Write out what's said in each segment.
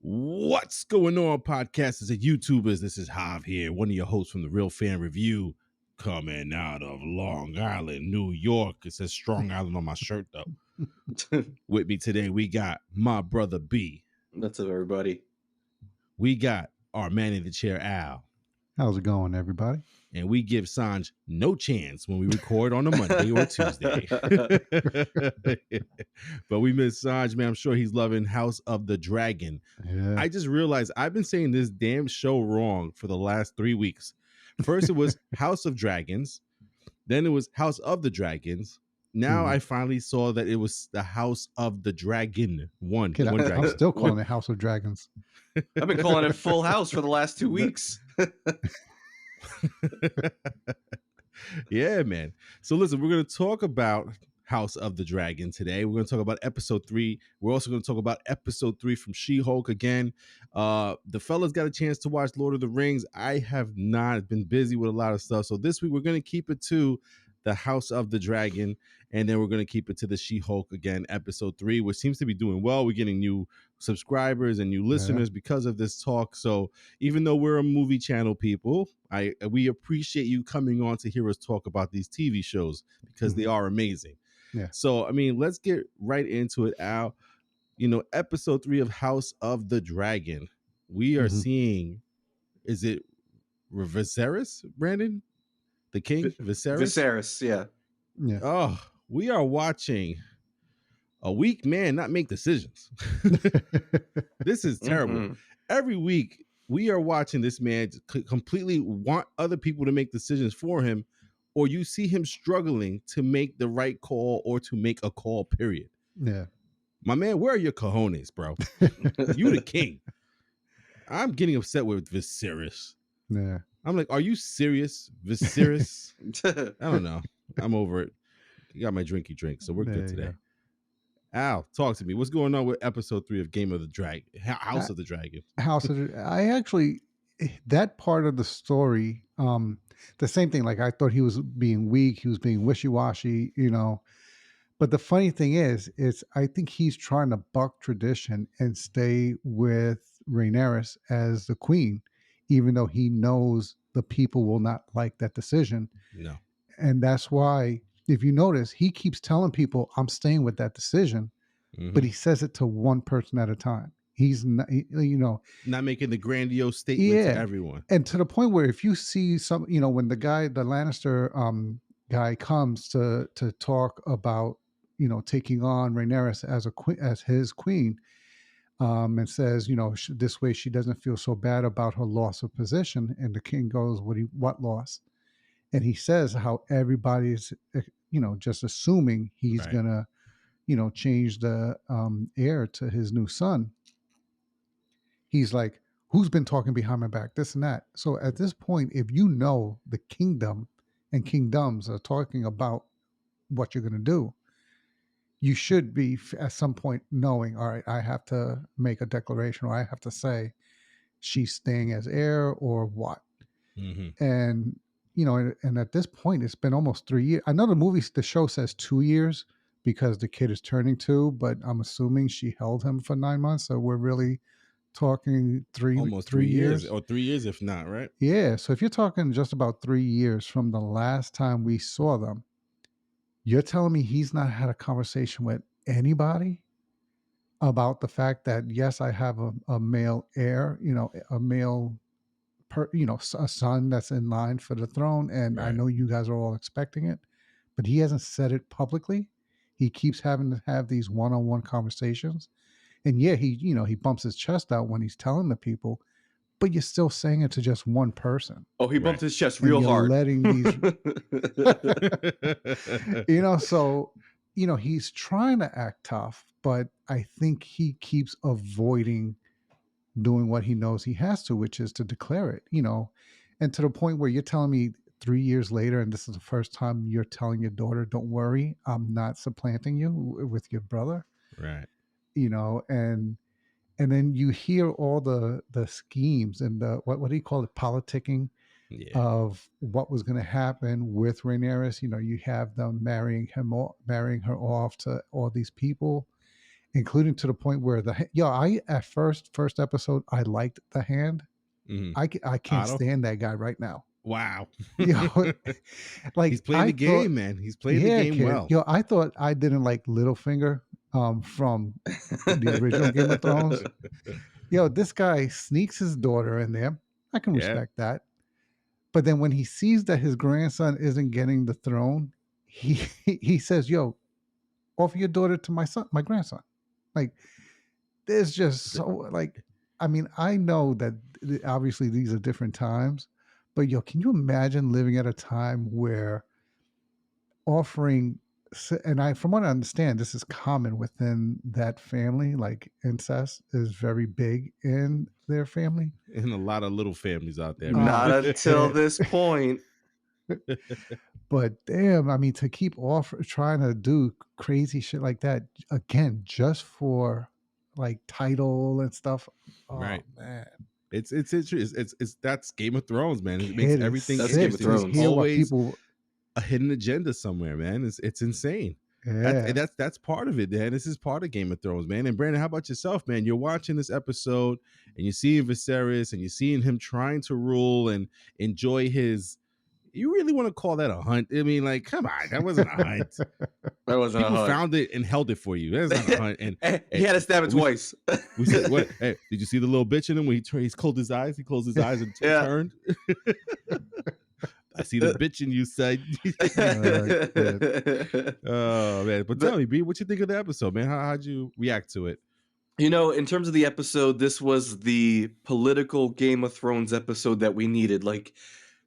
What's going on, podcasters and YouTubers? This is Hav here, one of your hosts from the Real Fan Review, coming out of Long Island, New York. It says Strong Island on my shirt, though. With me today, we got my brother B. What's up, everybody? We got our man in the chair, Al. How's it going, everybody? And we give Sanj no chance when we record on a Monday or Tuesday. But we miss Sanj, man. I'm sure he's loving House of the Dragon. Yeah. I just realized I've been saying this damn show wrong for the last 3 weeks. First, it was House of Dragons. Then it was House of the Dragons. Now I finally saw that it was the House of the Dragon. One dragon. I'm still calling it House of Dragons. I've been calling it Full House for the last 2 weeks. Yeah, man. So listen, we're going to talk about House of the Dragon today. We're going to talk about episode 3. We're also going to talk about episode 3 from She-Hulk again. The fellas got a chance to watch Lord of the Rings. I have not, been busy with a lot of stuff. So this week we're going to keep it to the House of the Dragon, and then we're going to keep it to the She-Hulk again, episode 3, which seems to be doing well. We're getting new subscribers and new listeners because of this talk. So even though we're a movie channel, people, we appreciate you coming on to hear us talk about these TV shows because they are amazing. Yeah. So, I mean, let's get right into it, Al. You know, episode 3 of House of the Dragon. We are seeing, is it Viserys, Brandon? The king? Viserys? Viserys, yeah. Oh, we are watching a weak man not make decisions. This is terrible. Every week, we are watching this man completely want other people to make decisions for him, or you see him struggling to make the right call or to make a call, period. Yeah. My man, where are your cojones, bro? You the king. I'm getting upset with Viserys. Yeah. I'm like, are you serious, Viserys? I don't know. I'm over it. You got my drinky drink, so we're good today. Al, talk to me. What's going on with episode 3 of Game of the Dragon, House of the Dragon? I actually, that part of the story, the same thing. Like I thought he was being weak, he was being wishy-washy, you know. But the funny thing is I think he's trying to buck tradition and stay with Rhaenyra as the queen, even though he knows the people will not like that decision. No. And that's why, if you notice, he keeps telling people, I'm staying with that decision, but he says it to one person at a time. He's not, not making the grandiose statement to everyone. And to the point where if you see some, when the Lannister guy comes to talk about, taking on Rhaenyra as his queen, and says, this way she doesn't feel so bad about her loss of position. And the king goes, what loss? And he says how everybody's, just assuming he's going to, change the heir to his new son. He's like, who's been talking behind my back, this and that. So at this point, if you know the kingdom and kingdoms are talking about what you're going to do, you should be at some point knowing, all right, I have to make a declaration, or I have to say she's staying as heir or what. And, and at this point, it's been almost 3 years. I know the show says 2 years because the kid is turning 2, but I'm assuming she held him for 9 months. So we're really talking almost 3 years. Or 3 years, if not, right? Yeah. So if you're talking just about 3 years from the last time we saw them, you're telling me he's not had a conversation with anybody about the fact that, yes, I have a male heir, a male, a son that's in line for the throne. And right. I know you guys are all expecting it, but he hasn't said it publicly. He keeps having to have these one-on-one conversations. And yeah, he bumps his chest out when he's telling the people, but you're still saying it to just one person. Oh, he bumped his chest real hard. Letting these, so, he's trying to act tough, but I think he keeps avoiding doing what he knows he has to, which is to declare it, and to the point where you're telling me 3 years later, and this is the first time you're telling your daughter, don't worry, I'm not supplanting you with your brother. Right. And then you hear all the schemes and the what do you call it, politicking of what was going to happen with Rhaenyra. You have them marrying her off to all these people, including to the point where I at first episode I liked the hand. Mm-hmm. I can't Otto. stand that guy right now. Wow. Like He's playing I the thought, game, man. He's playing the yeah, game kid. well. I thought I didn't like Littlefinger from the original Game of Thrones. This guy sneaks his daughter in there. I can Yeah. respect that. But then when he sees that his grandson isn't getting the throne, he he says, "Yo, offer your daughter to my grandson." Like, there's just so like, I mean, I know that obviously these are different times, but can you imagine living at a time where offering and I from what I understand, this is common within that family, like incest is very big in their family. And a lot of little families out there, man. Not Oh until shit. this point. But damn, I mean, to keep trying to do crazy shit like that again, just for like title and stuff. Oh Right. man, It's interesting. It's that's Game of Thrones, man. It makes kid is everything That's Game of sick interesting. to There's hear Thrones. what always people. a hidden agenda somewhere, man. It's insane. Yeah. That's part of it, man. This is part of Game of Thrones, man. And Brandon, how about yourself, man? You're watching this episode and you're seeing Viserys and you're seeing him trying to rule and enjoy his. You really want to call that a hunt? I mean, like, come on, that wasn't a hunt. That wasn't a People hunt. found it and held it for you. That's not a hunt. And He had to stab it we, twice. we said, "What? Hey, did you see the little bitch in him when he's closed his eyes? He closed his eyes and Yeah. turned. I see the bitch in you, said." Oh man! But tell me, B, what you think of the episode, man? How'd you react to it? In terms of the episode, this was the political Game of Thrones episode that we needed. Like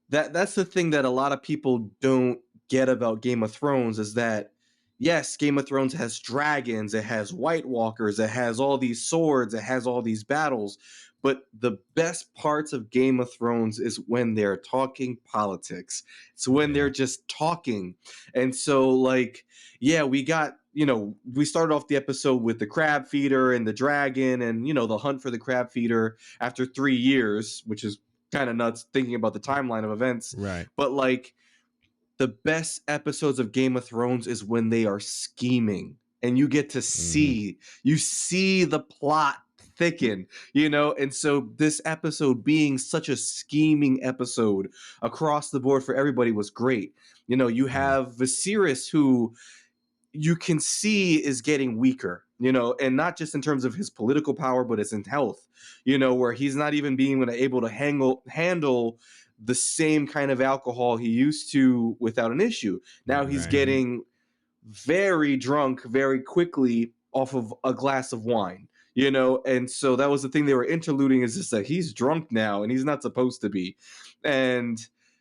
that's the thing that a lot of people don't get about Game of Thrones is that yes, Game of Thrones has dragons, it has White Walkers, it has all these swords, it has all these battles, but the best parts of Game of Thrones is when they're talking politics. It's when they're just talking. And so like yeah, we started off the episode with the crab feeder and the dragon and the hunt for the crab feeder after 3 years, which is kind of nuts thinking about the timeline of events. Right. But like the best episodes of Game of Thrones is when they are scheming and you get to see the plot thicken, and so this episode being such a scheming episode across the board for everybody was great. You have Viserys who you can see is getting weaker, and not just in terms of his political power, but it's in health, where he's not even being able to handle the same kind of alcohol he used to without an issue. Now he's Right. getting very drunk very quickly off of a glass of wine, and so that was the thing they were interluding is just that he's drunk now and he's not supposed to be. And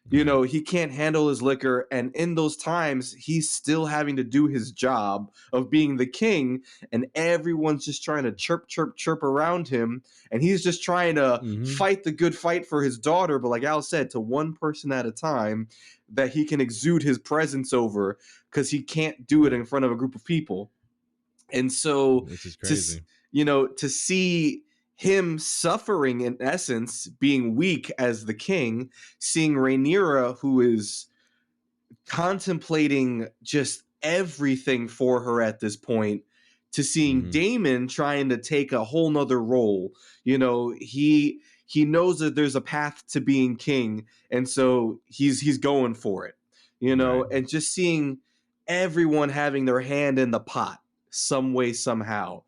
he can't handle his liquor. And in those times, he's still having to do his job of being the king. And everyone's just trying to chirp, chirp, chirp around him. And he's just trying to fight the good fight for his daughter. But like Al said, to one person at a time that he can exude his presence over because he can't do it in front of a group of people. And so, which is crazy. to see him suffering in essence, being weak as the king, seeing Rhaenyra, who is contemplating just everything for her at this point, to seeing Daemon trying to take a whole nother role. He knows that there's a path to being king, and so he's going for it. Right. And just seeing everyone having their hand in the pot some way somehow,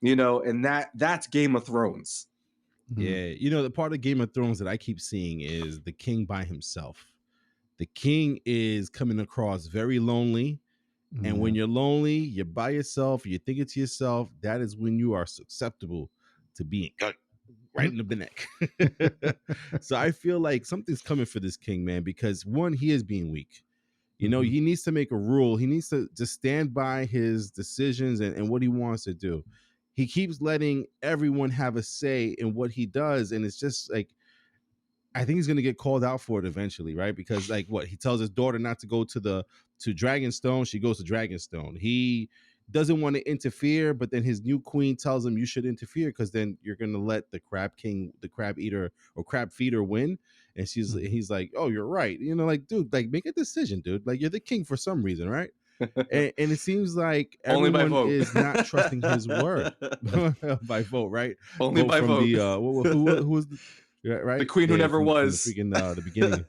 and that's Game of Thrones. Yeah, the part of Game of Thrones that I keep seeing is the king by himself. The king is coming across very lonely. And when you're lonely, you're by yourself, you're thinking to yourself, that is when you are susceptible to being right in the neck. So I feel like something's coming for this king, man, because one, he is being weak. He needs to make a rule. He needs to just stand by his decisions and what he wants to do. He keeps letting everyone have a say in what he does. And it's just like, I think he's going to get called out for it eventually, right? Because like he tells his daughter not to go to Dragonstone. She goes to Dragonstone. He doesn't want to interfere, but then his new queen tells him you should interfere because then you're going to let the crab king, the crab eater or crab feeder win. And he's like, oh, you're right. Like, dude, like make a decision, dude. Like you're the king for some reason, right? And it seems like Only by everyone vote. is not trusting his word by vote, right? Only Vote by from vote. the who was the, yeah, The right queen who there never from the was. freaking the beginning.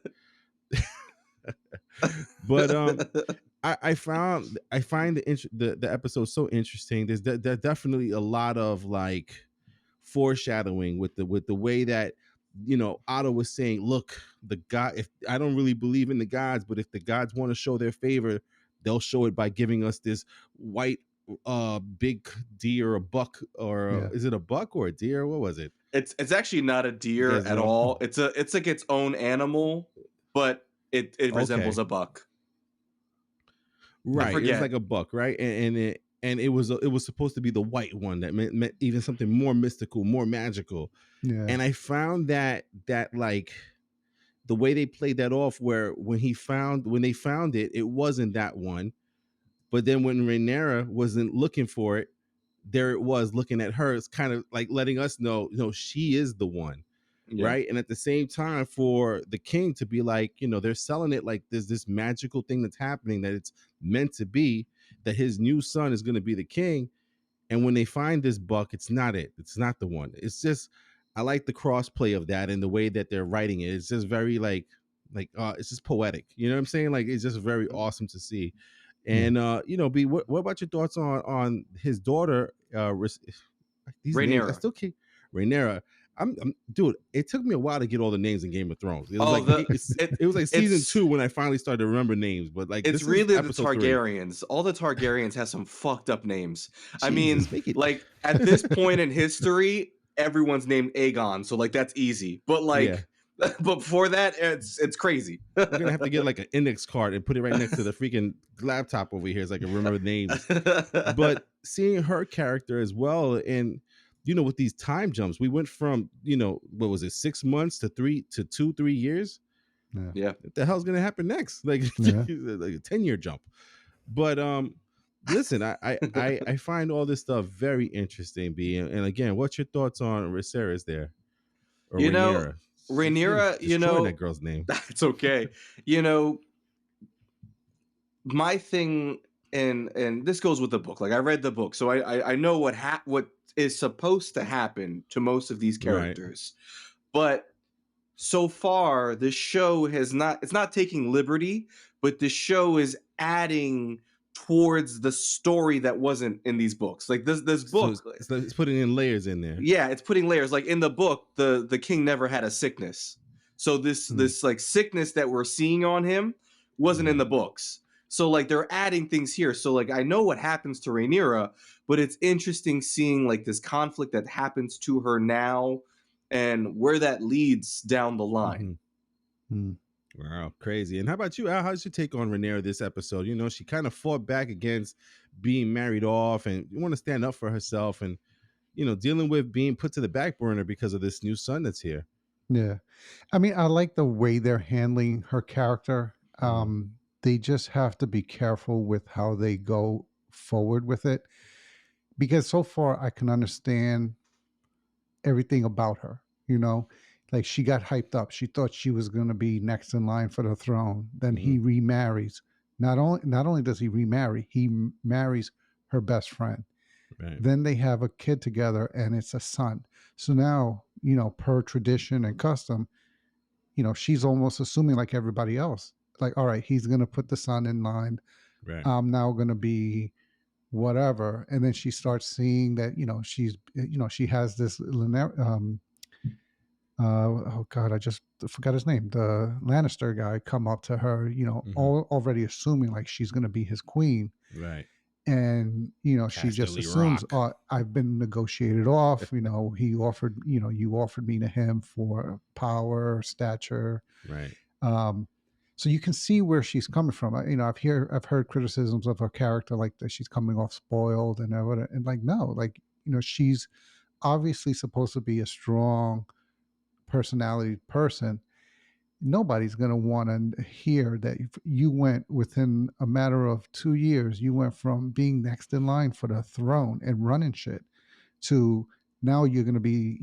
But I find the episode so interesting. There's definitely a lot of like foreshadowing with the way that Otto was saying, look, the god, if I don't really believe in the gods, but if the gods want to show their favor, they'll show it by giving us this white big deer, a buck, or Yeah. is it a buck or a deer? What was it? It's actually not a You deer guys at know? all. It's like its own animal, but it resembles Okay. a buck. I Right. It was like forget. a buck, right? And it was supposed to be the white one that meant even something more mystical, more magical. Yeah. And I found that like the way they played that off, where when they found it, it wasn't that one. But then when Rhaenyra wasn't looking for it, there it was looking at her. It's kind of like letting us know, she is the one, Yeah. right? And at the same time, for the king to be like, they're selling it like there's this magical thing that's happening, that it's meant to be, that his new son is going to be the king. And when they find this buck, it's not it. It's not the one. It's just, I like the crossplay of that and the way that they're writing it. It's just very it's just poetic. You know what I'm saying? Like it's just very awesome to see. Yeah. And B, what about your thoughts on his daughter? These names I Rhaenyra. still can't. Rhaenyra. Dude. It took me a while to get all the names in Game of Thrones. It was Oh, like the it it was like season it's 2 when I finally started to remember names. But like it's this is really the episode 3. Targaryens. All the Targaryens have some fucked up names. I mean, Jesus, make it. like at this point in history, everyone's named Aegon, so like that's easy. But Yeah. like but before that, it's crazy. We're gonna have to get like an index card and put it right next to the freaking laptop over here so I can remember names. But seeing her character as well, and with these time jumps, we went from what was it, 6 months to 3 years. Yeah. Yeah. What the hell's gonna happen next? Like, Yeah. like a 10-year jump. But listen, I find all this stuff very interesting. B, and again, what's your thoughts on Viserys there, or You know, Rhaenyra? She's been Rhaenyra, destroying that girl's name. it's okay. You know, my thing, and this goes with the book. Like I read the book, so I know what is supposed to happen to most of these Right. characters. But so far, this show it's not taking liberty, but the show is adding towards the story that wasn't in these books. Like this So book, it's putting in layers in there. yeah, it's putting layers. Like in the book, the king never had a sickness. So this like sickness that we're seeing on him wasn't in the books. So like they're adding things here. So like I know what happens to Rhaenyra, but it's interesting seeing like this conflict that happens to her now and where that leads down the line. Mm. Wow, crazy. And how about you, Al? How's your take on Rhaenyra this episode? She kind of fought back against being married off and want to stand up for herself, and dealing with being put to the back burner because of this new son that's here. Yeah. I mean, I like the way they're handling her character. They just have to be careful with how they go forward with it, because so far I can understand everything about her, like she got hyped up. She thought she was going to be next in line for the throne. Then he remarries. Not only does he remarry, he marries her best friend. Right. Then they have a kid together and it's a son. So now, per tradition and custom, she's almost assuming like everybody else. Like, all right, he's going to put the son in line. Right. I'm now going to be whatever. And then she starts seeing that, she has this, oh God, I just forgot his name. The Lannister guy come up to her, already assuming like she's going to be his queen. Right. And she just Casterly assumes, Rock. oh, I've been negotiated off. He offered, you offered me to him for power, stature. Right. So you can see where she's coming from. I've heard criticisms of her character, like that she's coming off spoiled and everything. And like, no, like, she's obviously supposed to be a strong personality person. Nobody's going to want to hear that you went within a matter of 2 years, you went from being next in line for the throne and running shit to now you're going to be,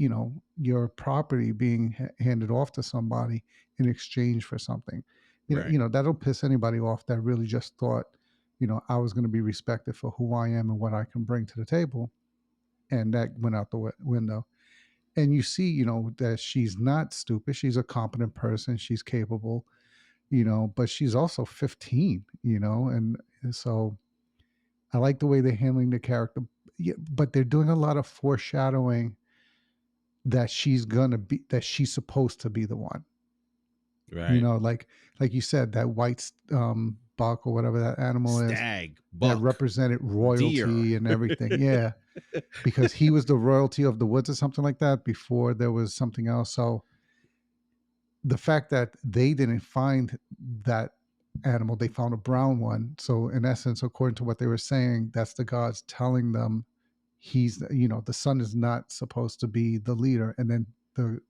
your property being handed off to somebody in exchange for something. Right. That'll piss anybody off that really just thought I was going to be respected for who I am and what I can bring to the table. And that went out the window. And you see, that she's not stupid. She's a competent person. She's capable, but she's also 15, and so I like the way they're handling the character. Yeah, but they're doing a lot of foreshadowing that she's supposed to be the one. Right. Like you said, that white buck or whatever that animal is Stag, that buck, represented deer. royalty and everything. Yeah, because he was the royalty of the woods or something like that before there was something else. So the fact that they didn't find that animal, they found a brown one. So in essence, according to what they were saying, that's the gods telling them the son is not supposed to be the leader, and then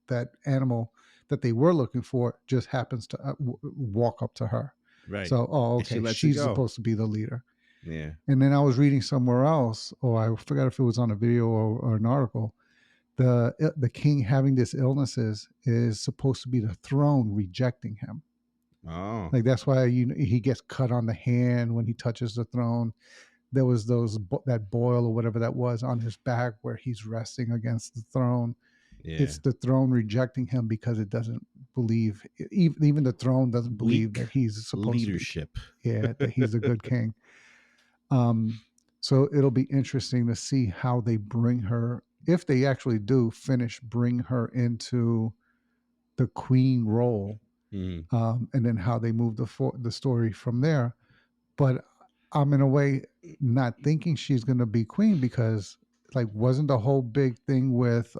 that animal that they were looking for just happens to walk up to her. Right. So, oh, And she okay, lets it she's go. supposed to be the leader. Yeah. And then I was reading somewhere else, or I forgot if it was on a video or an article. The king having this illnesses is supposed to be the throne rejecting him. Oh. Like that's why he gets cut on the hand when he touches the throne. There was that boil or whatever that was on his back where he's resting against the throne. Yeah. It's the throne rejecting him because it doesn't believe, even the throne doesn't believe Weak that he's supposed leadership. to be. Yeah, that he's a good king. So it'll be interesting to see how they bring her, if they actually do bring her into the queen role, Mhm. and then how they move the story from there. But I'm in a way not thinking she's going to be queen because, like, wasn't the whole big thing with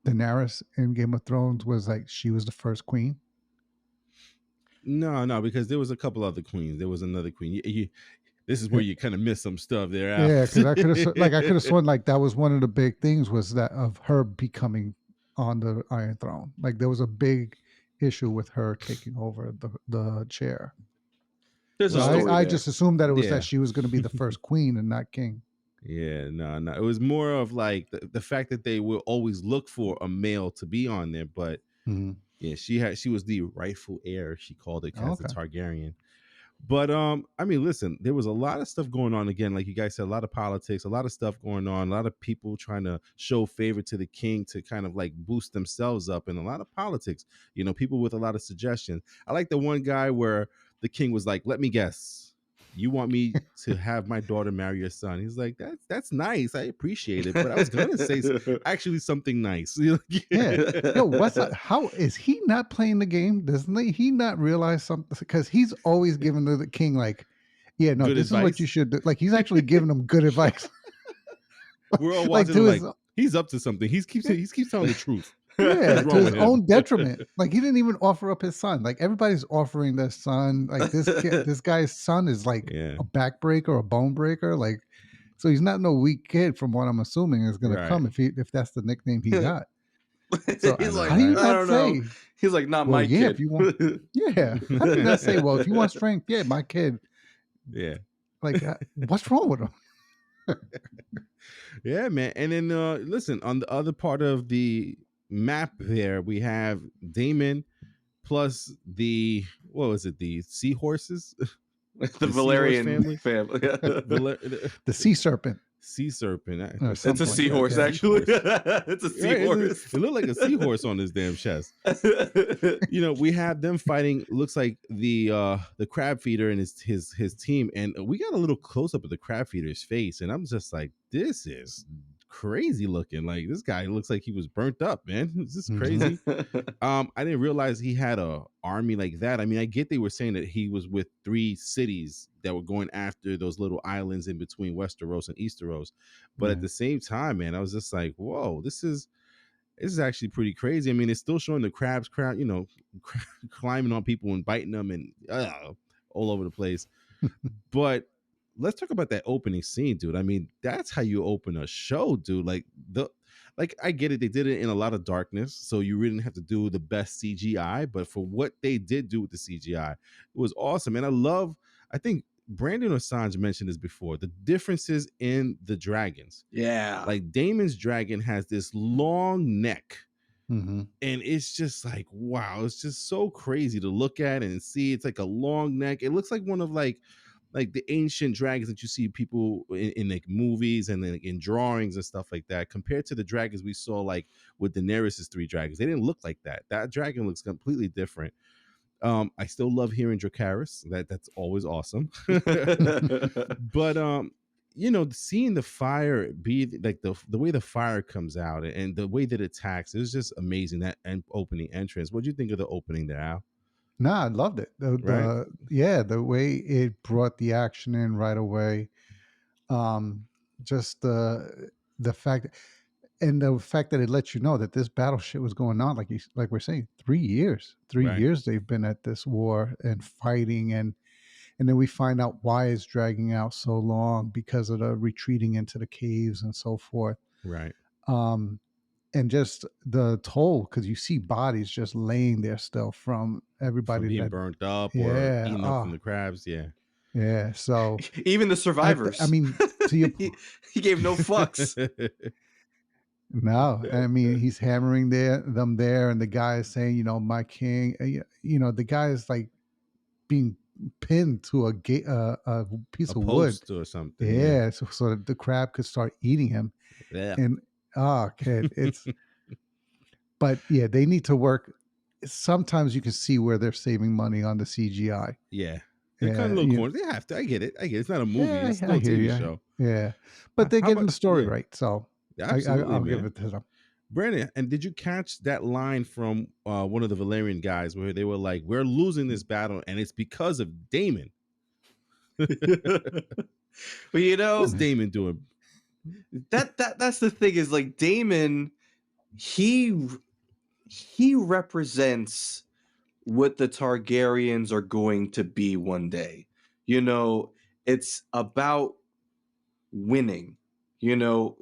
Daenerys in Game of Thrones was like she was the first queen? No, because there was a couple other queens. There was another queen. This is where Yeah, you kind of miss some stuff there, Al. yeah, because I could have sworn like that was one of the big things was that of her becoming on the Iron Throne. Like there was a big issue with her taking over the chair. There's a So Well, story I there. just assumed that it was that yeah. she was going to be the first queen and not king. Yeah, no. It was more of like the fact that they will always look for a male to be on there, but Mhm. yeah, she was the rightful heir, she called it, Oh, as a okay. Targaryen. But I mean, listen, there was a lot of stuff going on again, like you guys said, a lot of politics, a lot of stuff going on, a lot of people trying to show favor to the king to kind of like boost themselves up, and a lot of politics. People with a lot of suggestions. I like the one guy where the king was like, "Let me guess, you want me to have my daughter marry your son?" He's like, "That's nice, I appreciate it, but I was gonna say actually something nice." Yeah. Yo, how is he not playing the game? Doesn't he not realize something? Because he's always giving the king like, yeah, no, Good this is what you advice. should do. Like he's actually giving him good advice. We're all Like watching to him his like he's up to something. He keeps telling the truth. yeah, What's to wrong his with him? own detriment. Like he didn't even offer up his son. Like everybody's offering their son. Like this guy's son is like Yeah, a backbreaker, a bone breaker. Like so he's not no weak kid from what I'm assuming is gonna right. come if that's the nickname he got. So I He's know, like, how do you right? I not don't know. say, He's like, not well, my yeah, if kid. you want, yeah. How do you not say, well, if you want strength, yeah, my kid. Yeah, Like, what's wrong with him? yeah, man. And then listen, on the other part of the map there, we have Damon plus the what was it? The seahorses, The the seahorse Valerian family, family. The sea serpent sea serpent, or It's a something something like like that. that. seahorse, The Yeah. actually. seahorse. It's a Right? seahorse. It looked like a seahorse on his damn chest. We have them fighting. Looks like the crab feeder and his team, and we got a little close up of the crab feeder's face, and I'm just like, this is crazy looking. Like this guy looks like he was burnt up, man. This is Hmm. crazy. I didn't realize he had a army like that. I mean, I get they were saying that he was with 3 cities that were going after those little islands in between Westeros and Easteros, but at Yeah. the same time, man, I was just like, whoa, this is actually pretty crazy. I mean, it's still showing the crabs crowd, climbing on people and biting them and all over the place. But let's talk about that opening scene, dude. I mean, that's how you open a show, dude. Like I get it, they did it in a lot of darkness, so you really didn't have to do the best CGI. But for what they did do with the CGI, it was awesome. And I think Brandon Assange mentioned this before, the differences in the dragons. Yeah. Like Damon's dragon has this long neck, Hmm. and it's just like, wow, it's just so crazy to look at and see. It's like a long neck. It looks like one of like like the ancient dragons that you see people in like movies and like in drawings and stuff like that, compared to the dragons we saw like with Daenerys's three dragons. They didn't look like that. That dragon looks completely different. I still love hearing Dracarys. That's always awesome. But seeing the fire be like the way the fire comes out and the way that it attacks is just amazing. That and opening entrance. What do you think of the opening there, Al? Nah, I loved it. Right, The way it brought the action in right away. Um, just the fact and the fact that it lets you know that this battle shit was going on, like we're saying, 3 years. Three right, years they've been at this war and fighting, and then we find out why it's dragging out so long because of the retreating into the caves and so forth. right. Um, and just the toll, because you see bodies just laying there still from From everybody being that, burnt up or yeah, eaten up from the crabs. Yeah. yeah. So Even the I survivors. mean, to your He gave no fucks. no, I mean, he's hammering them there, and the guy is saying, my king. The guy is like being pinned to a piece A of wood. post or something. Yeah. Yeah, so that the crab could start eating him. Yeah. And kid, but yeah, they need to work. Sometimes you can see where they're saving money on the CGI. Yeah. They're kind of Yeah, little corners. They have to. I get it. It's not a movie. yeah, It's I still a hear TV you. show. Yeah, but they're How getting about the story yeah? right, so Absolutely, I'll give man. it to them. Brandon, and did you catch that line from one of the Valerian guys where they were like, "We're losing this battle, and it's because of Damon." But What's Damon doing? that's the thing, is like Damon, he represents what the Targaryens are going to be one day. It's about winning.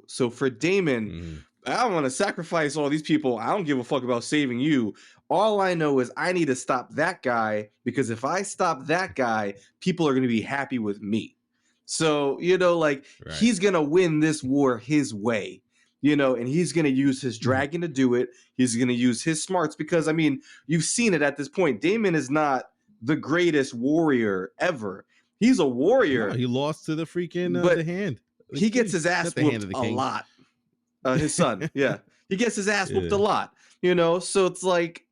So for Damon, Mhm. I don't want to sacrifice all these people. I don't give a fuck about saving you. All I know is I need to stop that guy, because if I stop that guy, people are going to be happy with me. So, like, Right. he's going to win this war his way, and he's going to use his dragon to do it. He's going to use his smarts, because, I mean, you've seen it at this point. Damon is not the greatest warrior ever. He's a No, warrior, he lost to the freaking the but hand. The he gets king. his ass Not the hand whooped of the a king. lot. His son, yeah, he gets his ass whooped Yeah. a lot. So it's like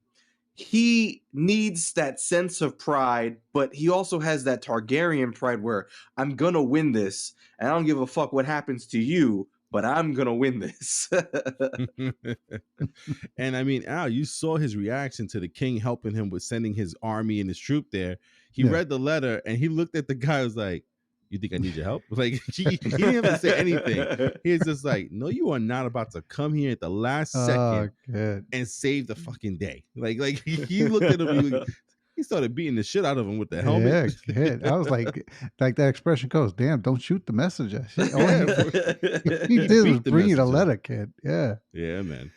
he needs that sense of pride, but he also has that Targaryen pride where I'm gonna win this, and I don't give a fuck what happens to you, but I'm gonna win this. And I mean, Al, you saw his reaction to the king helping him with sending his army and his troop there. He Yeah. read the letter and he looked at the guy. Was like, "You think I need your help?" Like he didn't have to say anything. He's just like, "No, you are not about to come here at the last second Good. and save the fucking day." Like he looked at him. He started beating the shit out of him with the helmet. Yeah, good. I was like that expression goes, damn, don't shoot the messenger. All he He did was beat the bring you the messenger. letter, kid. Yeah. Yeah, man.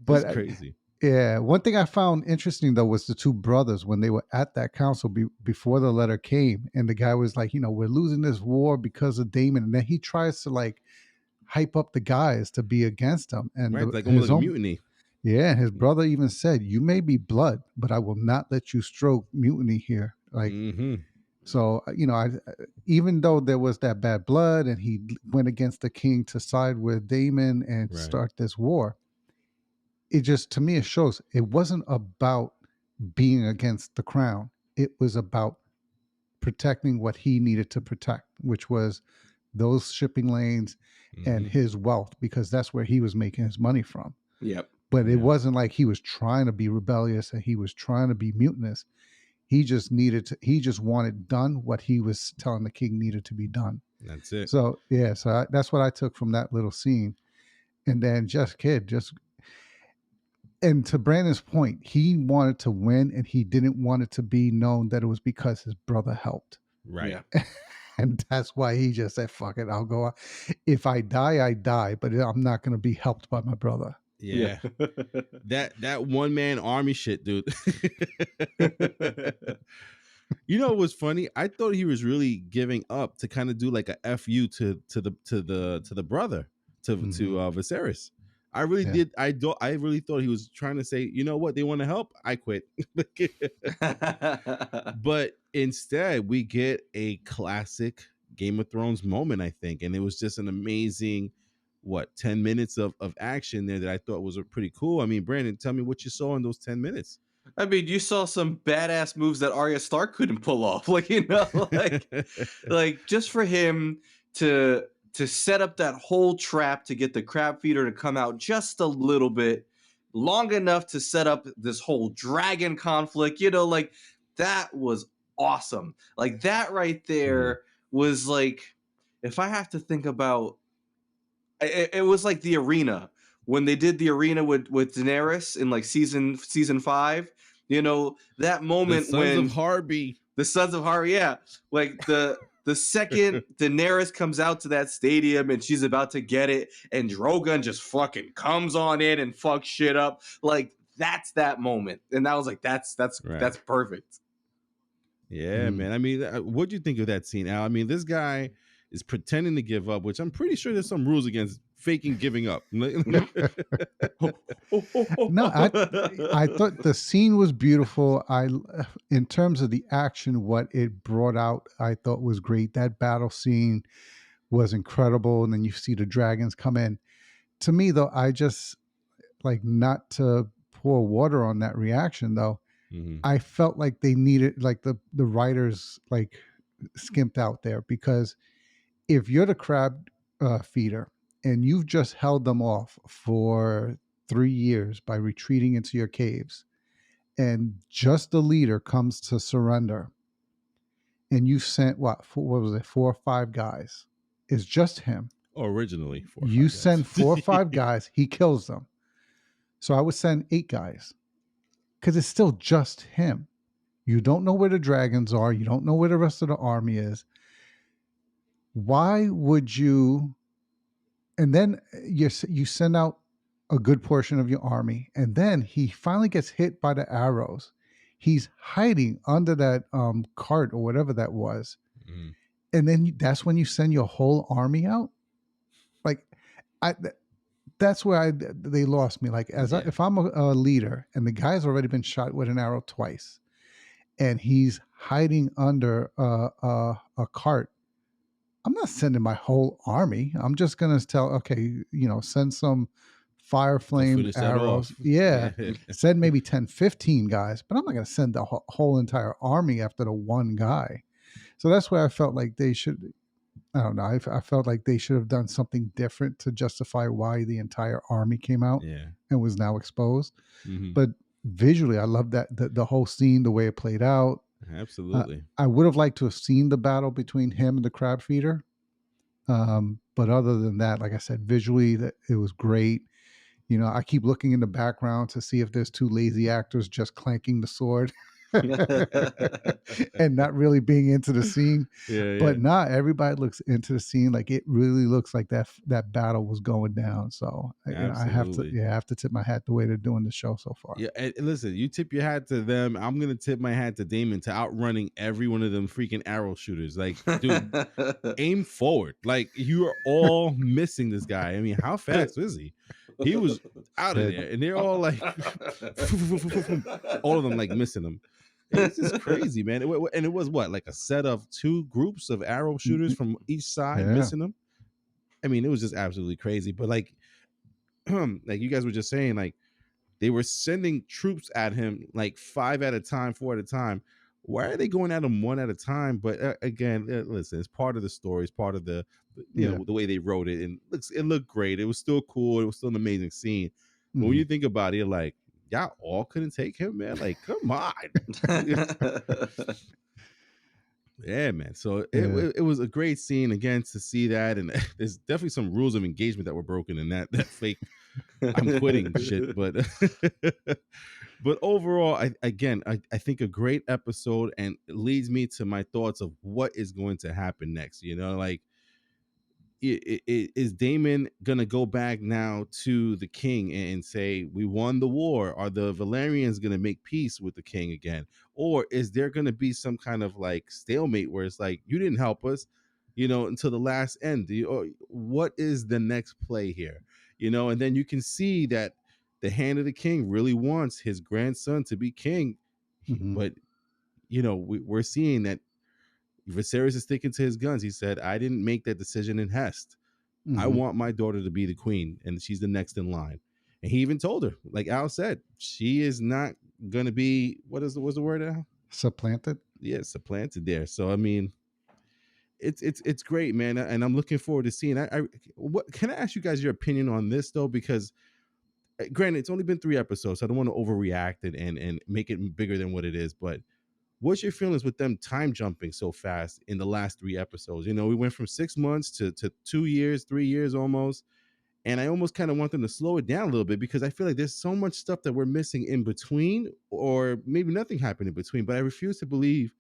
It's But crazy. yeah, one thing I found interesting though was the two brothers when they were at that council before the letter came, and the guy was like, we're losing this war because of Damon, and then he tries to like hype up the guys to be against him, and Right. Like almost his like a own mutiny. yeah, and his brother even said, "You may be blood, but I will not let you stroke mutiny here." Like, Mm-hmm. so even though there was that bad blood, and he went against the king to side with Damon and Right. start this war, it just, to me, it shows it wasn't about being against the crown. It was about protecting what he needed to protect, which was those shipping lanes and Mm-hmm. his wealth, because that's where he was making his money from. Yep. But it Yeah. wasn't like he was trying to be rebellious and he was trying to be mutinous. He just he just wanted done what he was telling the king needed to be done. That's it. So yeah, that's what I took from that little scene. And then and to Brandon's point, he wanted to win, and he didn't want it to be known that it was because his brother helped. Right. Yeah. And that's why he just said, fuck it, I'll go. If I die, I die, but I'm not going to be helped by my brother. Yeah. That one man army shit, dude. It was funny. I thought he was really giving up to kind of do like a fu to the brother to Mhm. Viserys. I really Yeah. did. I really thought he was trying to say, you know what, they want to help. I quit. But instead, we get a classic Game of Thrones moment, I think, and it was just an amazing, 10 minutes of action there that I thought was pretty cool. I mean, Brandon, tell me what you saw in those 10 minutes. I mean, you saw some badass moves that Arya Stark couldn't pull off. Like just for him to set up that whole trap to get the crab feeder to come out just a little bit long enough to set up this whole dragon conflict, like that was awesome. Like that right Mhm. there was like, if I have to think about it was like the arena when they did the arena with Daenerys in like season 5. That The moment Sons of when Harby. the Sons of Harry, yeah, like the second Daenerys comes out to that stadium and she's about to get it, and Drogon just fucking comes on in and fucks shit up. Like that's that moment, and I was like, Right. that's perfect. Yeah, Mm. man. I mean, what'd you think of that scene, Al? I mean, this guy is pretending to give up, which I'm pretty sure there's some rules against faking giving up. No, I thought the scene was beautiful. In terms of the action, what it brought out, I thought was great. That battle scene was incredible, and then you see the dragons come in. To me, though, I just like, not to pour water on that reaction, though. Mhm. I felt like they needed, like, the writers like skimped out there, because if you're the crab feeder and you've just held them off for 3 years by retreating into your caves, and just the leader comes to surrender, and you sent what was it, 4 or 5 guys? It's just him. Originally, 4 or You 5 guys. send 4 or 5 guys, he kills them. So I would send 8 guys, because it's still just him. You don't know where the dragons are. You don't know where the rest of the army is. Why would you? And then you send out a good portion of your army, and then he finally gets hit by the arrows. He's hiding under that cart or whatever that was, Mhm. and then that's when you send your whole army out. Like, I that's where they lost me. Like, Yeah. if I'm a leader and the guy's already been shot with an arrow twice, and he's hiding under a cart, I'm not sending my whole army. I'm just gonna tell, okay, send some fire Go flamed finish that arrows. off. Yeah. Yeah. Send maybe 10, 15 guys, but I'm not gonna send the whole entire army after the one guy. So that's where I felt like they should. I don't know. I felt like they should have done something different to justify why the entire army came out Yeah. and was now exposed. Mhm. But visually, I love that the whole scene, the way it played out. Uh, Absolutely. I would have liked to have seen the battle between him and the crab feeder. But other than that, like I said, visually, that it was great. I keep looking in the background to see if there's two lazy actors just clanking the sword and not really being into the scene. Yeah, yeah. But not everybody looks into the scene. Like, it really looks like that battle was going down. So I have to, Absolutely. yeah, I have to tip my hat the way they're doing the show so far. Yeah, and listen, you tip your hat to them. I'm gonna tip my hat to Damon to outrunning every one of them freaking arrow shooters. Like, dude, aim forward. Like, you are all missing this guy. I mean, how fast is he? He was out of Yeah. there, and they're all like, all of them like missing him. It's just crazy, man. And it was what, like a set of 2 groups of arrow shooters from each side Yeah. missing them. I mean, it was just absolutely crazy. But like, like you guys were just saying, like they were sending troops at him like 5 at a time, 4 at a time. Why are they going at him 1 at a time? But again, listen, it's part of the story. It's part of Yeah. the way they wrote it, and it looked great. It was still cool. It was still an amazing scene. But when Mhm. you think about it, you're like, y'all all couldn't take him, man. Like, come on. Yeah, man. So Yeah. it was a great scene again to see that, and there's definitely some rules of engagement that were broken in that fake I'm quitting shit. But but overall, I think a great episode, and it leads me to my thoughts of what is going to happen next. Like is Damon gonna go back now to the king and say we won the war? Are the Valerians gonna make peace with the king again, or is there gonna be some kind of like stalemate where it's like you didn't help us, until the last end? Or what is the next play here? And then you can see that the hand of the king really wants his grandson to be king. Hmm. But we're seeing that Viserys is sticking to his guns. He said, I didn't make that decision in Hest. I Hmm. want my daughter to be the queen, and she's the next in line. And he even told her, like Al said, she is not gonna be what's the word, Al? Supplanted. Yeah, supplanted there. So I mean, it's great, man, and I'm looking forward to seeing. What can I ask you guys your opinion on this though? Because granted, it's only been 3 episodes, so I don't want to overreact and make it bigger than what it is. But what's your feelings with them time jumping so fast in the last 3 episodes? We went from 6 months to 2 years, 3 years almost. And I almost kind of want them to slow it down a little bit because I feel like there's so much stuff that we're missing in between, or maybe nothing happened in between. But I refuse to believe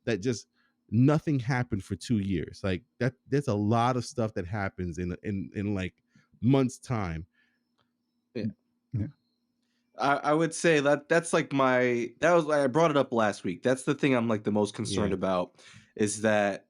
that just nothing happened for 2 years. Like that, there's a lot of stuff that happens in like months' time. Yeah. Yeah. I would say that's like that was I brought it up last week. That's the thing I'm like the most concerned Yeah. about is that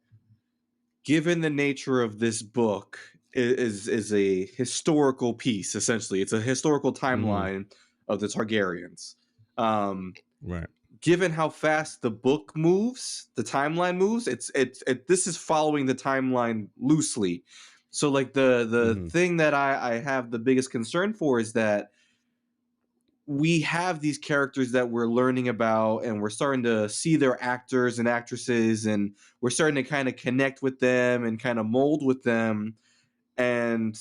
given the nature of this book is a historical piece essentially. It's a historical Mm-hmm. timeline of the Targaryens. Um Right. Given how fast the book moves, the timeline moves, this is following the timeline loosely. So like the Mm-hmm. thing that I have the biggest concern for is that we have these characters that we're learning about and we're starting to see their actors and actresses and we're starting to kind of connect with them and kind of mold with them, and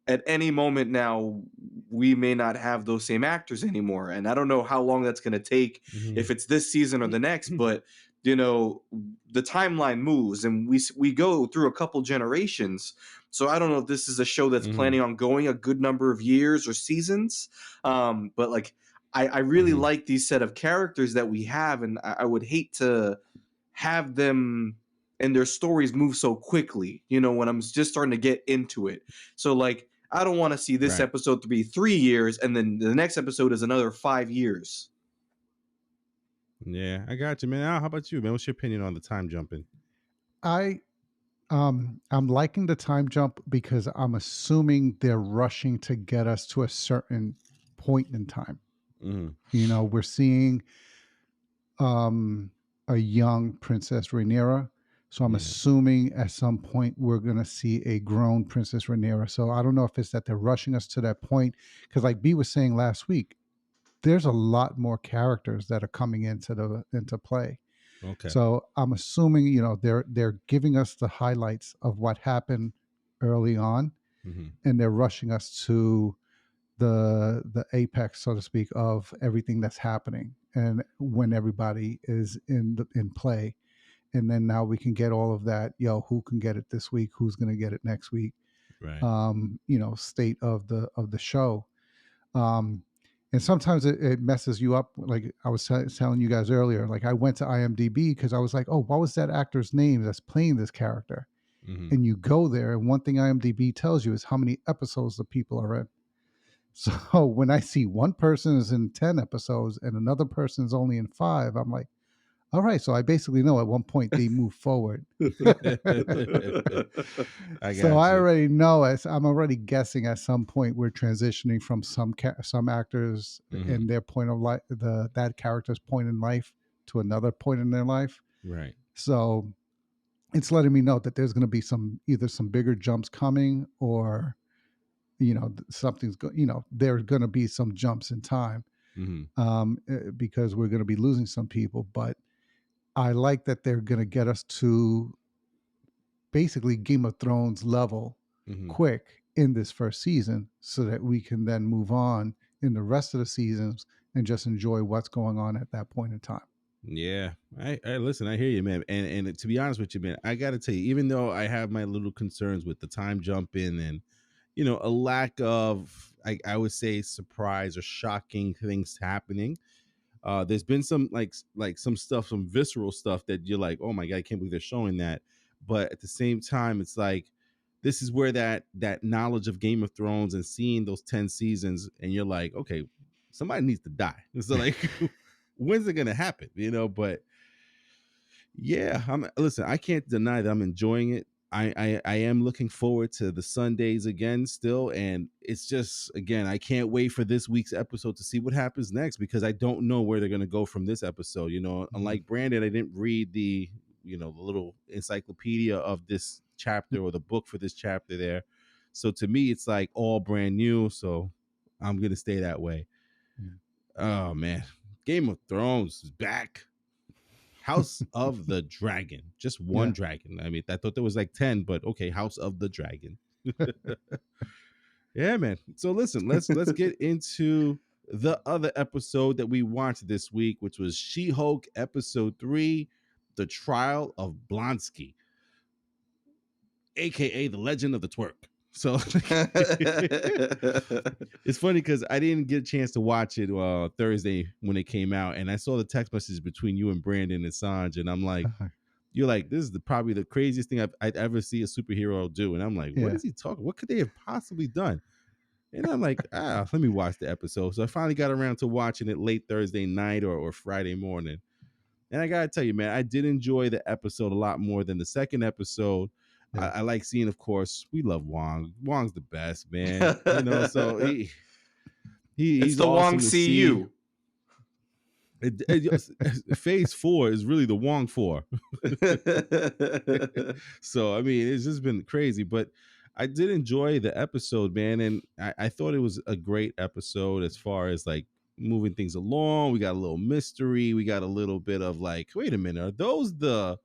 at any moment now we may not have those same actors anymore, and I don't know how long that's going to take, if it's this season or the next, Mm-hmm. but the timeline moves and we go through a couple generations. So I don't know if this is a show that's Mm-hmm. planning on going a good number of years or seasons, but like I really Mm-hmm. like these set of characters that we have, and I would hate to have them and their stories move so quickly, when I'm just starting to get into it. So like I don't want to see this Right. episode to be 3 years and then the next episode is another 5 years. Yeah, I got you, man. Al, how about you, man? What's your opinion on the time jumping? I I'm liking the time jump because I'm assuming they're rushing to get us to a certain point in time. Mm-hmm. We're seeing um a young Princess Rhaenyra. So I'm Yeah. assuming at some point we're gonna see a grown Princess Rhaenyra. So I don't know if it's that they're rushing us to that point. Because like B was saying last week, there's a lot more characters that are coming into play. Okay. So I'm assuming, they're giving us the highlights of what happened early on, Mm-hmm. and they're rushing us to the apex, so to speak, of everything that's happening and when everybody is in play. And then now we can get all of that, who can get it this week, who's going to get it next week, Right. state of the show. um and sometimes it messes you up, like I was telling you guys earlier. Like I went to IMDb because I was like, oh, what was that actor's name that's playing this character? Mm-hmm. And you go there, and one thing IMDb tells you is how many episodes the people are in. So when I see one person is in 10 episodes and another person is only in 5, I'm like, all right, so I basically know at one point they move forward. I So got I you. already know, as I'm already guessing at some point we're transitioning from some actors Mm-hmm. in their point of life, that character's point in life, to another point in their life. Right. So it's letting me know that there's going to be either some bigger jumps coming, or there's going to be some jumps in time, Mm-hmm. because we're going to be losing some people. But I like that they're going to get us to basically Game of Thrones level Mm-hmm. quick in this first season, so that we can then move on in the rest of the seasons and just enjoy what's going on at that point in time. Yeah, I listen. I hear you, man. And to be honest with you, man, I got to tell you, even though I have my little concerns with the time jumping and a lack of, I would say, surprise or shocking things happening. There's been some like some stuff, some visceral stuff that you're like, oh my god, I can't believe they're showing that. But at the same time, it's like this is where that knowledge of Game of Thrones and seeing those 10 seasons, and you're like, okay, somebody needs to die. So like, when's it gonna happen? But yeah, listen, I can't deny that I'm enjoying it. I am looking forward to the Sundays again still, and it's just again I can't wait for this week's episode to see what happens next because I don't know where they're gonna go from this episode. You know, Mhm. unlike Brandon, I didn't read the the little encyclopedia of this chapter or the book for this chapter there, so to me it's like all brand new. So I'm gonna stay that way. Mhm. Oh man, Game of Thrones is back. House of the Dragon. Just one Yeah. dragon. I mean, I thought there was like 10, but okay, House of the Dragon. Yeah, man. So listen, let's get into the other episode that we watched this week, which was She-Hulk episode 3, The Trial of Blonsky, aka The Legend of the Twerk. So it's funny because I didn't get a chance to watch it Thursday when it came out, and I saw the text message between you and Brandon and Sanj, and I'm like, you're like, this is probably the craziest thing I'd ever see a superhero do. And I'm like, what Yeah. is he talking? What could they have possibly done? And I'm like, let me watch the episode. So I finally got around to watching it late Thursday night or Friday morning. And I gotta tell you, man, I did enjoy the episode a lot more than the second episode. Yeah. I like seeing, of course, we love Wong. Wong's the best, man. You know, so It's he's the Wong awesome to see. CU. Phase 4 is really the Wong 4. So I mean, it's just been crazy, but I did enjoy the episode, man, and I thought it was a great episode as far as like moving things along. We got a little mystery, we got a little bit of like, wait a minute, are those the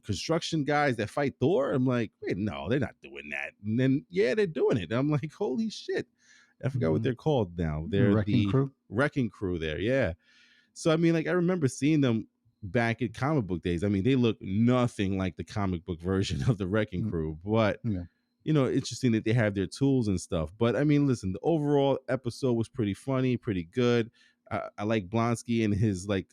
construction guys that fight Thor? I'm like, wait, no, they're not doing that. And then yeah, they're doing it. I'm like, holy shit. I forgot what Mhm. they're called now. The They're Wrecking the Crew. wrecking crew there. Yeah. So I mean, like I remember seeing them back in comic book days. I mean, they look nothing like the comic book version of the Wrecking Mm. Crew, but Yeah. interesting that they have their tools and stuff. But I mean, listen, the overall episode was pretty funny, pretty good. I like Blonsky and his like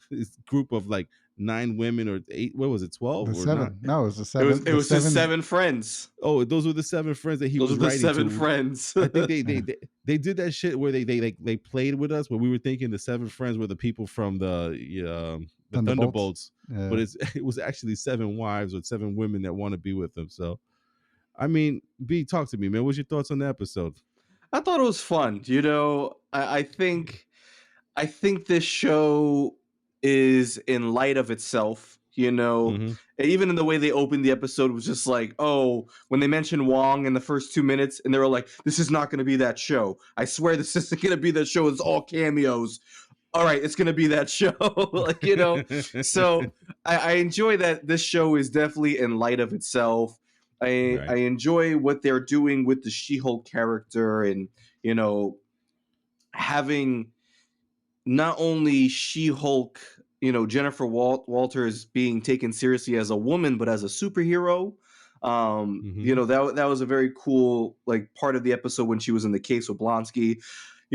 his group of like 9 women or 8. What was it, 12 The or not? 7. No, it was the It was 7. it The was his 7. 7 friends. Oh, those were the 7 friends that he Those was are the writing 7 to. friends. I think they Yeah. they did that shit where they played with us where we were thinking the 7 friends were the people from the Thunderbolts. Thunderbolts, but Yeah. it was actually 7 wives or 7 women that want to be with them. So I mean, B, talk to me, man. What's your thoughts on the episode? I thought it was fun. I think this show is in light of itself. Mm-hmm. Even in the way they opened the episode was just like, oh, when they mentioned Wong in the first 2 minutes, and they were like, "This is not going to be that show. I swear, this isn't going to be that show. It's all cameos." All right, it's going to be that show. So I enjoy that this show is definitely in light of itself. I Right. enjoy what they're doing with the She-Hulk character, and having not only She-Hulk, Jennifer Walters being taken seriously as a woman, but as a superhero. Mm-hmm. That was a very cool like part of the episode when she was in the case with Blonsky.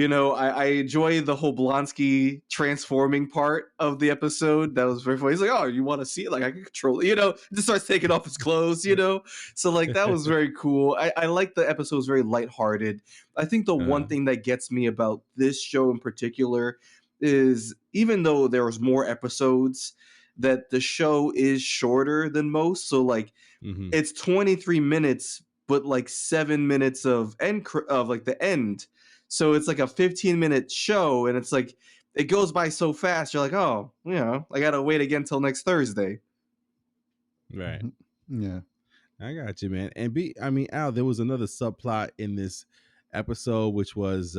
I enjoy the whole Blonsky transforming part of the episode. That was very funny. He's like, "Oh, you want to see it? Like I can control it." Just starts taking off his clothes. So like that was very cool. I like the episode. It was very lighthearted. I think the one thing that gets me about this show in particular is even though there was more episodes, that the show is shorter than most. So like Mm-hmm. it's 23 minutes, but like 7 minutes of of like the end. So it's like a 15-minute show, and it's like it goes by so fast. You're like, oh, I gotta wait again till next Thursday. Right. Yeah. I got you, man. And B, I mean, Al, there was another subplot in this episode, which was